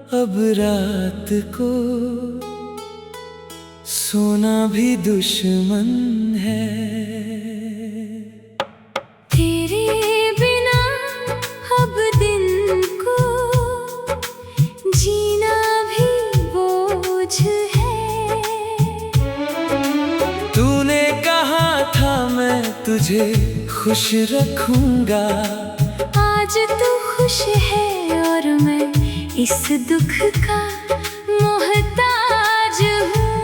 अब रात को सोना भी दुश्मन है। तेरे बिना अब दिन को जीना भी बोझ है। तूने कहा था मैं तुझे खुश रखूंगा, आज तू खुश है और मैं इस दुख का मोहताज हूँ।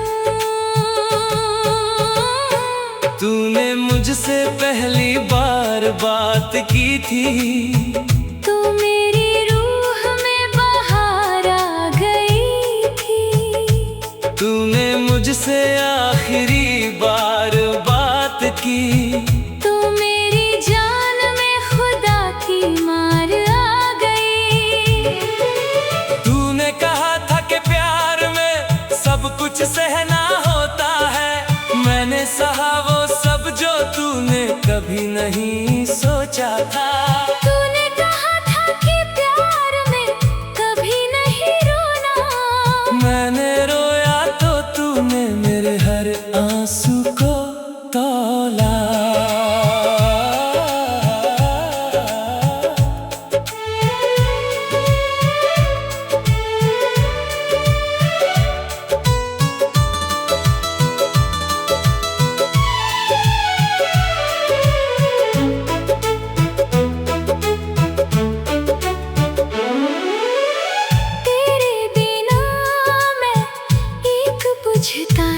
तूने मुझसे पहली बार बात की थी, तू मेरी रूह में बाहर आ गई थी। तूने मुझसे आखिरी बार बात की, तू मेरी जान में खुदा की मार आ गई। तूने कहा था कि प्यार में सब कुछ सहना होता है। मैंने सहा वो सब जो तूने कभी नहीं सोचा था। तूने कहा था कि प्यार में कभी नहीं रोना। मैंने रोया तो तूने मेरे हर आंसू को तौला।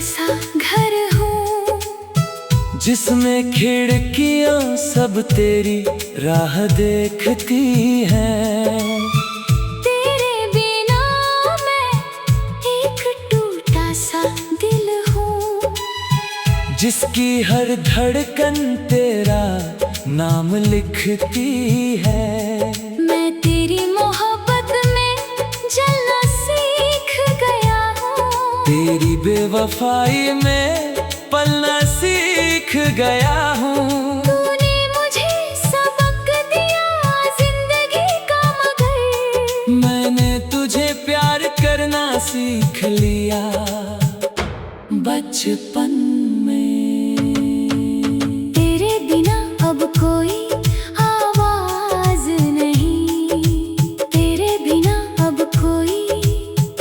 सा घर हूँ जिसमें खिड़कियां सब तेरी राह देखती हैं। तेरे बिना मैं एक टूटा सा दिल हूँ जिसकी हर धड़कन तेरा नाम लिखती है। मैं तेरी मोहब्बत में जलना सीख गया हूँ। तेरी बेवफाई में पलना सीख गया हूँ। तूने मुझे सबक दिया जिंदगी का मगर मैंने तुझे प्यार करना सीख लिया बचपन में। तेरे बिना अब कोई आवाज नहीं, तेरे बिना अब कोई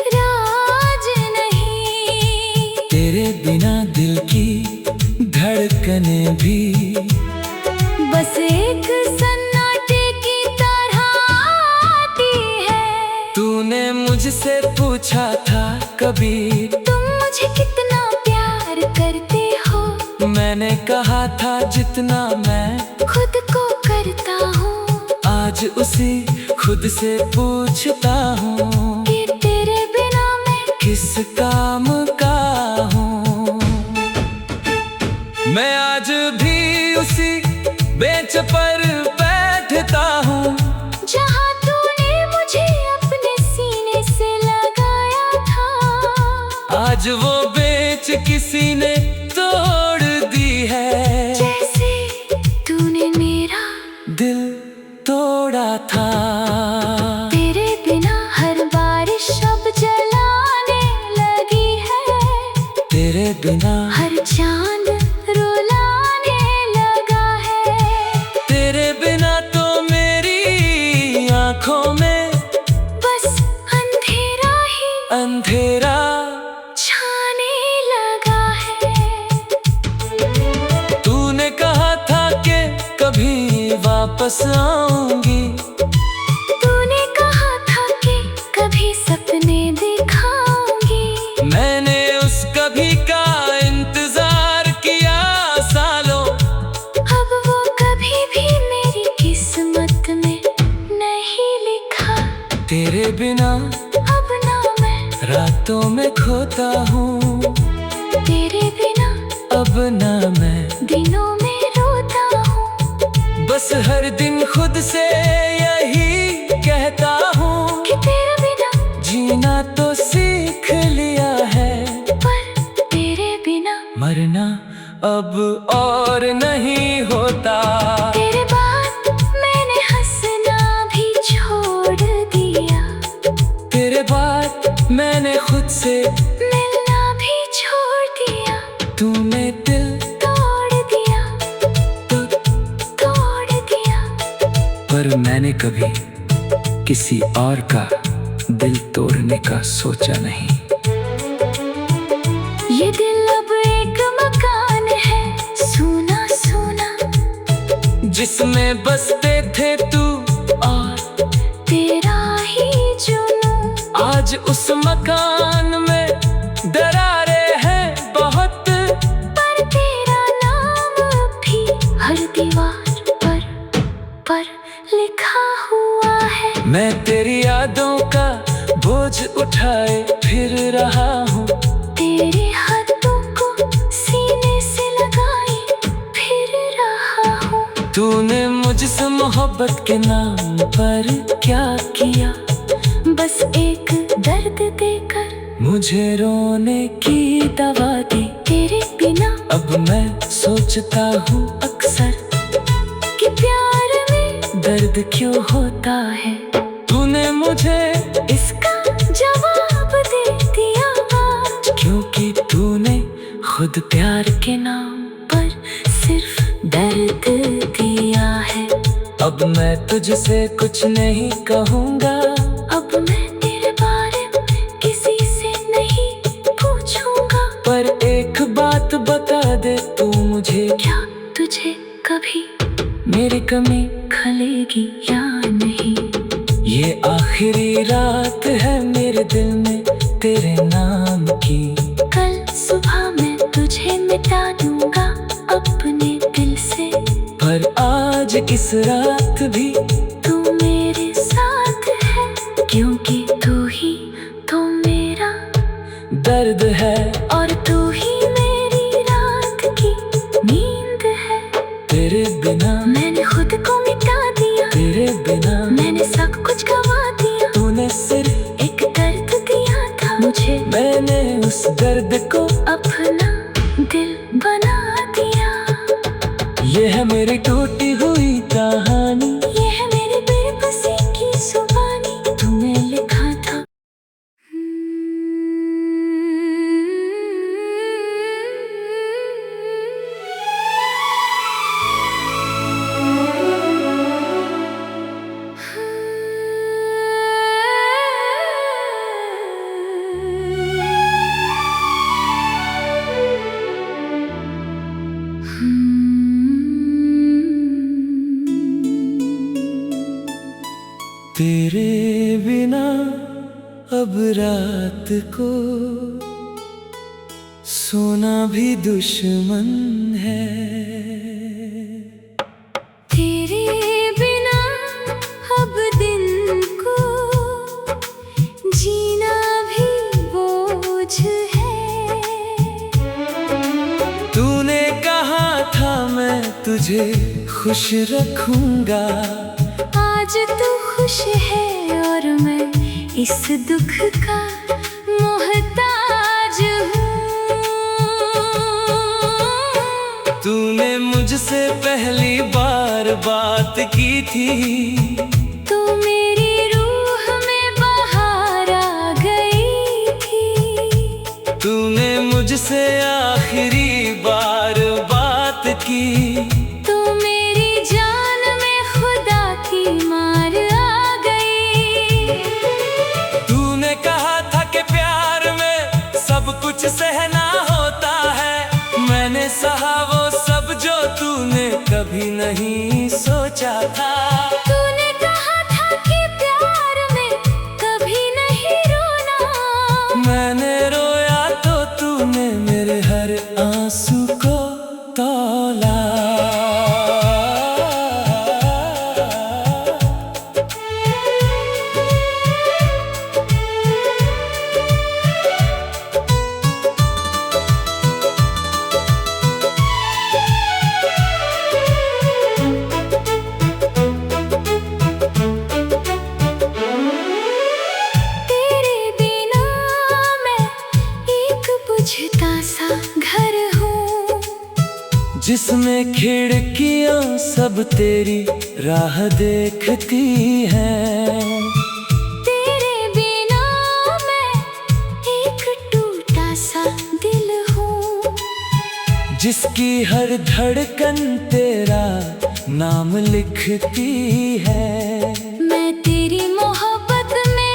राज नहीं। तेरे बिना दिल की धड़कने भी बस एक सन्नाटे की तरह आती है। तूने मुझसे पूछा था कभी तुम मुझे कितना प्यार करते हो। मैंने कहा था जितना मैं खुद को करता हूँ। आज उसी खुद से पूछता हूँ कि तेरे बिना मैं किस काम का हूँ। मैं आज भी उसी बेंच पर बैठता हूँ जहाँ तूने मुझे अपने सीने से लगाया था। आज वो बेंच किसी ने तोड़ दी है, जैसे तूने मेरा दिल तोड़ा था। तेरे बिना हर बारिश अब जलाने लगी है। तेरे बिना हर चांद रुलाने लगा है। तेरे बिना तो मेरी आंखों में बस अंधेरा ही अंधेरा छाने लगा है। तूने कहा था कि कभी वापस आऊंगी। तूने कहा था कि कभी सपने दिखाऊंगी। मैंने उस कभी का इंतजार किया सालों। अब वो कभी भी मेरी किस्मत में नहीं लिखा। तेरे बिना अब ना मैं रातों में खोता हूँ। तेरे बिना अब ना मैं दिनों में रोता हूँ। बस हर दिन खुद से यही कहता हूँ कि तेरे बिना जीना तो सीख लिया है, पर तेरे बिना मरना अब और नहीं होता। तेरे बाद मैंने हंसना भी छोड़ दिया। तेरे बाद मैंने खुद से मिलना भी छोड़ दिया। तूने दिल तोड़ दिया, तोड़ दिया। पर मैंने कभी किसी और का दिल तोड़ने का सोचा नहीं। ये दिल अब एक मकान है, सूना सूना, जिसमें बसते थे तू और तेरा ही जुनून। आज उस मकान में दरारें हैं बहुत, पर तेरा नाम भी हर दीवार पर लिखा हुआ है। मैं तेरी यादों का बोझ उठाए फिर रहा हूँ, तेरे हाथों को सीने से लगाए फिर रहा हूँ। तूने मुझसे मोहब्बत के नाम पर क्या किया? बस एक दर्द देकर मुझे रोने की दवा दी। तेरे बिना अब मैं सोचता हूँ अक्सर कि प्यार में दर्द क्यों होता है। तूने मुझे इसका जवाब दे दिया आज, क्योंकि तूने खुद प्यार के नाम पर सिर्फ दर्द दिया है। अब मैं तुझसे कुछ नहीं कहूँगा, अब मैं तेरे बारे में किसी से नहीं पूछूंगा। पर एक बात बता दे तू मुझे, क्या तुझे कभी मेरी कमी खलेगी या नहीं? ये आखिरी रात है मेरे दिल में तेरे नाम की। कल सुबह मैं तुझे मिटा दूंगा अपने दिल से, पर आज इस रात भी तू मेरे साथ है, क्योंकि तू ही तो मेरा दर्द है और तू ही मेरी रात की नींद है। तेरे बिना मैंने खुद को मिटा दिया, तेरे बिना मैंने सब कुछ गवा दिया। तूने सिर्फ एक दर्द दिया था मुझे, मैंने उस दर्द को अपना दिल बना दिया। ये है मेरी टूटी हुई कहानी, ये है मेरी बेबसी की जुबानी, तूने लिखा था। तेरे बिना अब रात को सोना भी दुश्मन है। तेरे बिना अब दिन को जीना भी बोझ है। तूने कहा था मैं तुझे खुश रखूंगा, आज तू खुश है और मैं इस दुख का मोहताज हूँ। तूने मुझसे पहली बार बात की थी, तू मेरी रूह में बाहर आ गई थी। तूने मुझसे आखिरी बार बात की, तू मेरी जान में खुदा की मार आ गई। तूने कहा था कि प्यार में सब कुछ सहना होता है। मैंने सहा वो सब जो तूने कभी नहीं सोचा था। तूने कहा था कि प्यार में कभी नहीं रोना। मैंने रोया तो तूने मेरे हर आंसू को तौला। तेरे बिना मैं एक बुझता सा घर हूँ, जिसमें खिड़कियां सब तेरी राह देखती हैं। तेरे बिना मैं जिसकी हर धड़कन तेरा नाम लिखती है। मैं तेरी मोहब्बत में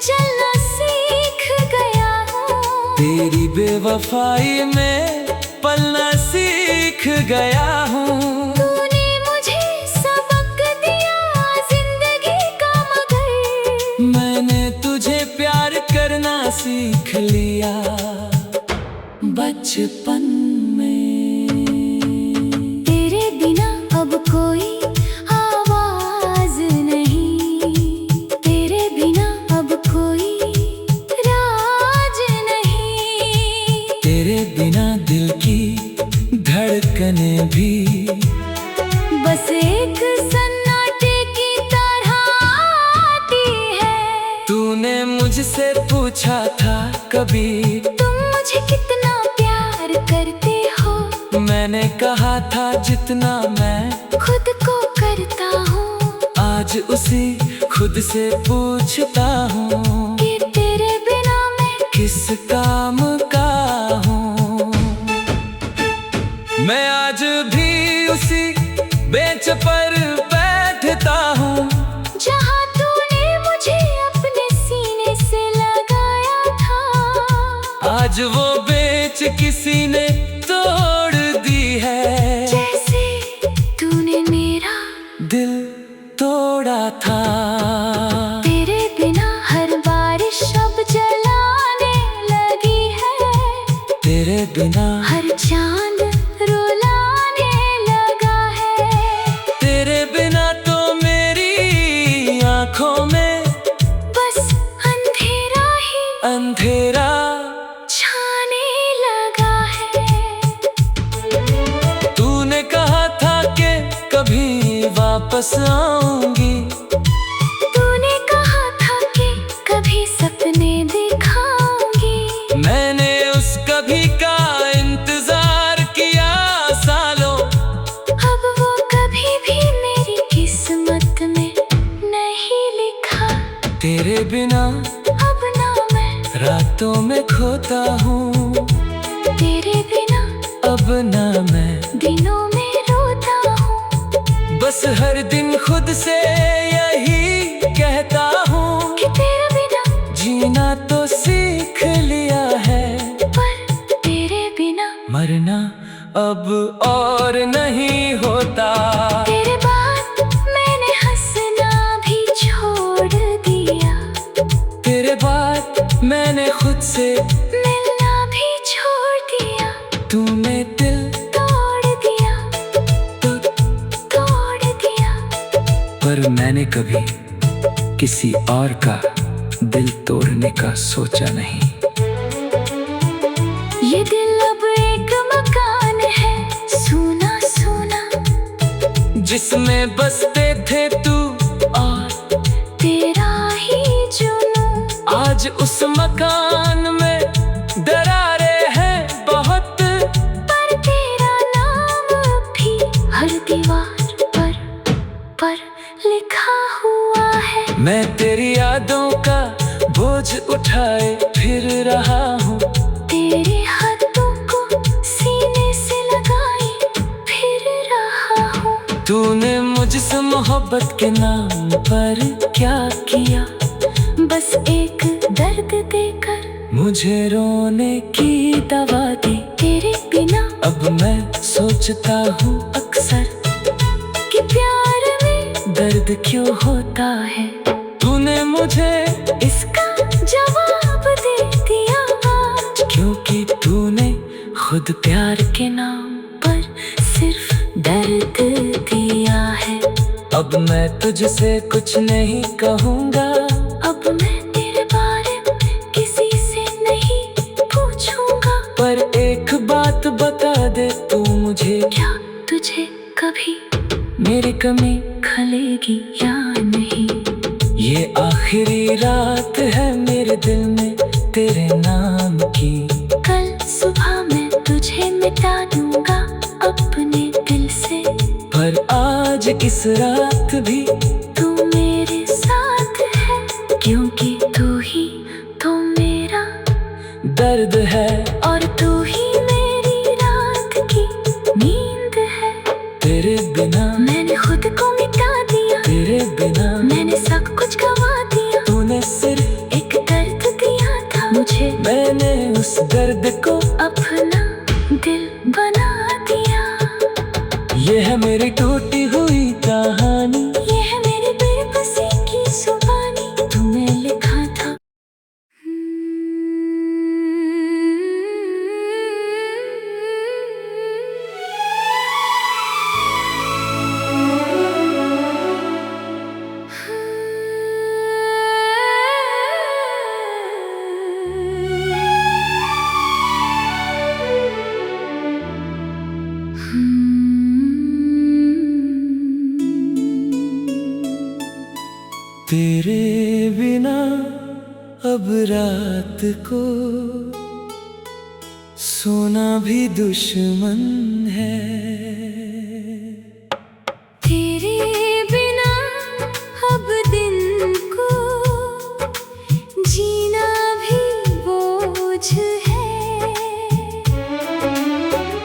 जलना सीख गया हूँ। तेरी बेवफाई में पलना सीख गया हूँ। तूने मुझे सबक दिया जिंदगी का, मगर मैंने तुझे प्यार करना सीख लिया बचपन में। तेरे बिना अब कोई आवाज नहीं, तेरे बिना अब कोई राज नहीं। तेरे बिना दिल की धड़कने भी बस एक सन्नाटे की तरह आती है। तूने मुझसे पूछा था कभी तुम मुझे कितना प्यार करते हो। मैंने कहा था जितना मैं खुद को करता हूँ। आज उसी खुद से पूछता हूँ कि तेरे बिना मैं किस काम का हूँ। मैं आज भी उसी बेंच पर बैठता हूँ जहाँ तूने मुझे अपने सीने से लगाया था। आज वो बेंच किसी ने तोड़ दी है, जैसे तूने मेरा दिल तोड़ा था। तेरे बिना हर बारिश अब जलाने लगी है। तेरे बिना हर चांद रुलाने लगा है। तेरे बिना तो मेरी आंखों में बस अंधेरा ही अंधेरा छाने लगा है। तूने कहा था कि कभी वापस आऊंगी। तूने कहा था कि कभी सपने दिखाऊंगी। मैंने उस कभी का इंतजार किया सालों। अब वो कभी भी मेरी किस्मत में नहीं लिखा। तेरे बिना अब ना मैं रातों में खोता हूँ। तेरे बिना अब ना मैं दिनों में रोता हूँ। बस हर दिन खुद से यही कहता हूँ कि तेरे बिना जीना तो सीख लिया है, पर तेरे बिना मरना अब और नहीं होता। तेरे बाद मैंने हंसना भी छोड़ दिया। तेरे बाद मैंने खुद से मिलना भी छोड़ दिया। तूने दिल तोड़ दिया, तोड़ दिया। पर मैंने कभी किसी और का दिल तोड़ने का सोचा नहीं। ये दिल अब एक मकान है सूना सूना, जिसमें बसते थे तू और तेरा ही जुनून। आज उस मकान में दरारें हैं बहुत, पर तेरा नाम भी हर दीवार पर लिखा हुआ है। मैं तेरी यादों का बोझ उठाए फिर रहा हूँ। तेरे हाथों को सीने से लगाए फिर रहा हूँ। तूने मुझसे मोहब्बत के नाम पर क्या किया, बस एक दर्द देकर मुझे रोने की दवा दी। तेरे बिना अब मैं सोचता हूँ अक्सर कि प्यार में दर्द क्यों होता है। तूने मुझे इसका जवाब दे दिया आज, क्योंकि तूने खुद प्यार के नाम पर सिर्फ दर्द दिया है। अब मैं तुझसे कुछ नहीं कहूँगा। अब मैं तेरे बारे में किसी से नहीं पूछूंगा। पर एक बात बता दे तू मुझे, क्या तुझे कभी मेरी कमी खलेगी या नहीं। ये आखिरी रात है मेरे दिल में तेरे नाम की। कल सुबह मैं तुझे मिटा दूंगा अपने दिल से, पर आज इस रात भी तू मेरे साथ है। क्योंकि तू ही तो मेरा दर्द है और तू ही मेरी रात की मुझे, मैंने उस दर्द को अपना दिल बना दिया। ये है मेरी टूटी हुई कहानी, ये है मेरी बेबसी की जुबानी, तुम्हें लिखा था। तेरे बिना अब रात को सोना भी दुश्मन है। तेरे बिना अब दिन को जीना भी बोझ है।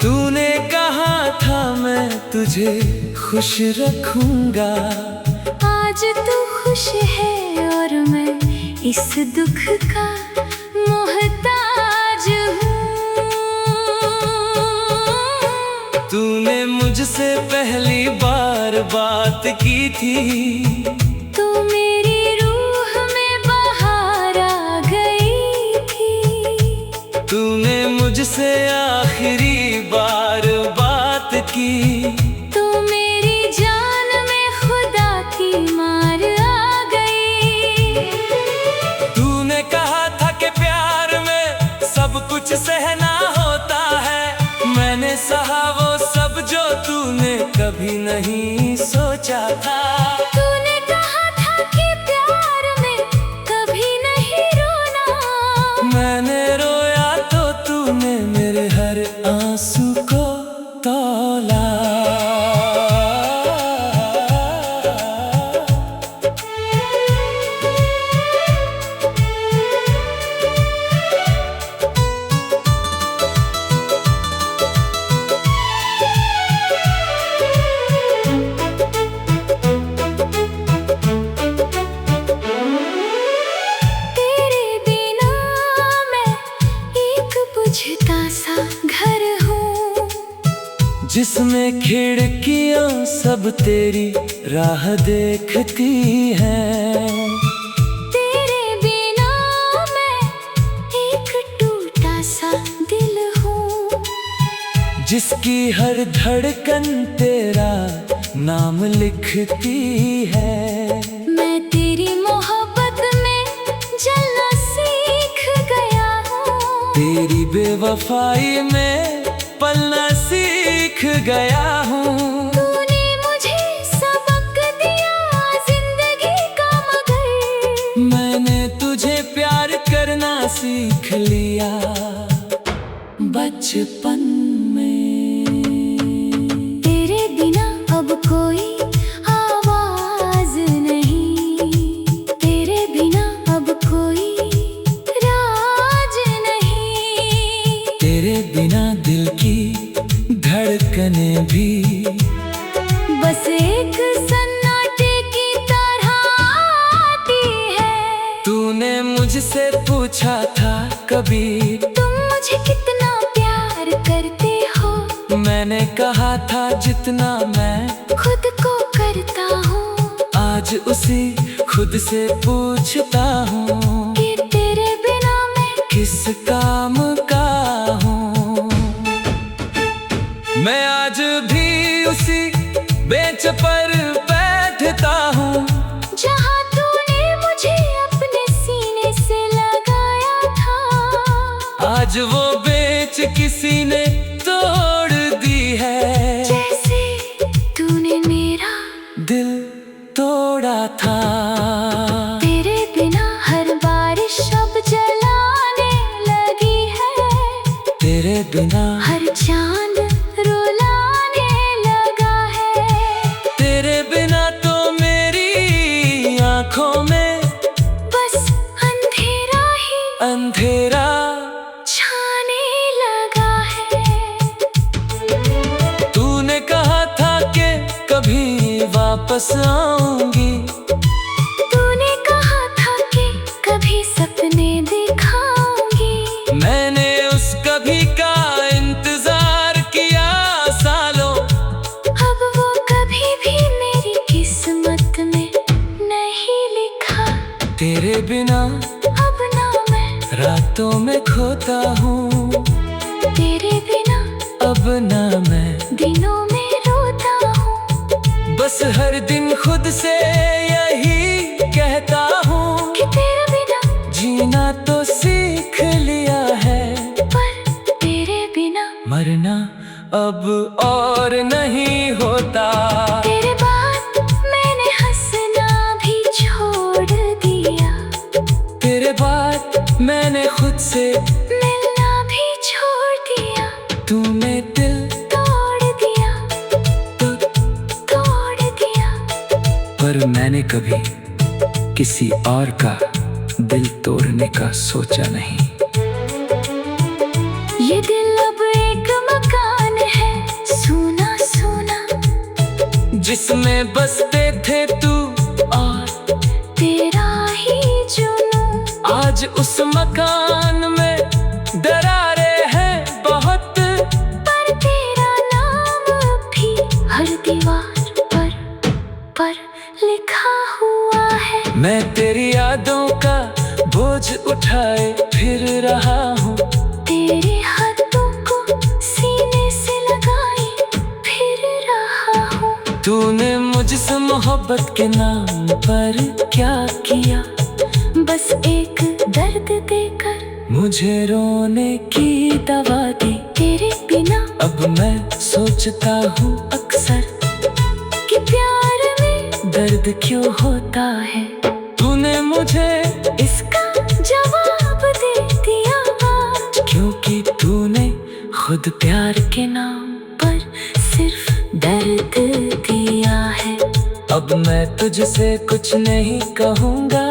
तूने कहा था मैं तुझे खुश रखूंगा, आज तू खुश है और मैं इस दुख का मोहताज हूँ। तूने मुझसे पहली बार बात की थी, तू मेरी रूह में बाहर आ गई थी। तूने मुझसे आखिरी बार बात की, तू मेरी जान में खुदा की मार आ गई। तूने कहा था कि प्यार में सब कुछ सहना होता है। मैंने सहा वो सब जो तूने कभी नहीं सोचा था। तूने कहा था कि प्यार में कभी नहीं रोना। मैंने रोया तो तूने मेरे हर आंसू को तौला। तेरे बिना मैं एक बुझता सा घर हूँ, जिसमें खिड़कियां सब तेरी राह देखती हैं। तेरे बिना मैं एक टूटा सा दिल हूँ, जिसकी हर धड़कन तेरा नाम लिखती है। मैं तेरी मोहब्बत में जलना सीख गया हूँ। तेरी बेवफाई में पलना सीख गया हूँ। तूने मुझे सबक दिया जिंदगी का, मगर मैंने तुझे प्यार करना सीख लिया बचपन में। तेरे बिना अब कोई आवाज नहीं, तेरे बिना अब कोई राज नहीं। तेरे बिना दिल की धड़कने भी बस एक सन्नाटे की तरह आती है। तूने मुझसे पूछा था कभी तुम मुझे कितना प्यार करते हो। मैंने कहा था जितना मैं खुद को करता हूँ। आज उसी खुद से पूछता हूँ कि तेरे बिना मैं किस काम का हूँ। मैं आज भी उसी बेंच पर बैठता हूँ जहाँ तूने मुझे अपने सीने से लगाया था। आज वो बेंच किसी ने तोड़ दी है, जैसे तूने मेरा दिल तोड़ा था। तेरे बिना हर बारिश अब जलाने लगी है। तेरे बिना हर चांद रुलाने लगा है। तेरे बिना तो मेरी आंखों में बस अंधेरा ही अंधेरा छाने लगा है। तूने कहा था कि कभी वापस आऊंगी, तूने कहा था कि कभी सपने दिखाऊंगी। रातों में खोता हूँ, तेरे बिना अब ना मैं दिनों में रोता हूँ। बस हर दिन खुद से यही कहता हूँ कि तेरे बिना जीना तो सीख लिया है, पर तेरे बिना मरना अब और नहीं होता। तेरे बाद मैंने हंसना भी छोड़ दिया, तेरे बाद मैंने खुद से मिलना भी छोड़ दिया। तूने दिल तोड़ दिया, तोड़ दिया। पर मैंने कभी किसी और का दिल तोड़ने का सोचा नहीं। ये दिल अब एक मकान है, सूना सूना, जिसमें बसते थे तू और तेरा ही जुनून। आज उस मकान में दरारें हैं बहुत, पर तेरा नाम भी हर दीवार पर लिखा हुआ है। मैं तेरी यादों का बोझ उठाए फिर रहा हूँ, तेरे हाथों को सीने से लगाए फिर रहा हूँ। तूने मुझसे मोहब्बत के नाम पर क्या किया, बस एक दर्द देकर मुझे रोने की दवा दी। तेरे बिना अब मैं सोचता हूँ अक्सर कि प्यार में दर्द क्यों होता है। तूने मुझे इसका जवाब दे दिया आज, क्योंकि तूने खुद प्यार के नाम पर सिर्फ दर्द दिया है। अब मैं तुझसे कुछ नहीं कहूँगा,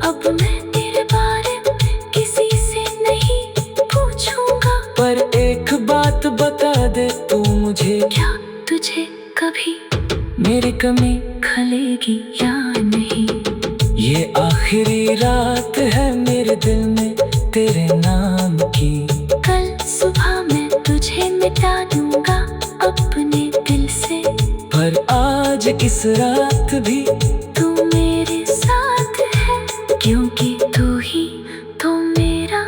अब मैं तेरे बारे में किसी से नहीं पूछूंगा। पर एक बात बता दे तू मुझे, क्या तुझे कभी मेरी कमी खलेगी या नहीं। ये आखिरी रात है मेरे दिल में तेरे नाम की। कल सुबह मैं तुझे मिटा दूंगा अपने दिल से, पर आज इस रात भी तू मेरे साथ है, क्योंकि तू ही तो मेरा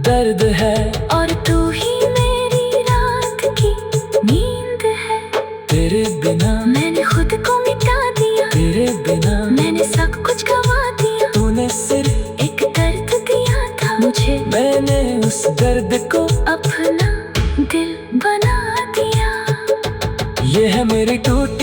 दर्द है और तू ही मेरी रात की नींद है। तेरे बिना मैंने खुद को मिटा दिया, तेरे बिना मैंने सब कुछ गवा दिया। तूने सिर्फ एक दर्द दिया था मुझे, मैंने उस दर्द को अपना दिल बना दिया। ये है मेरी टूट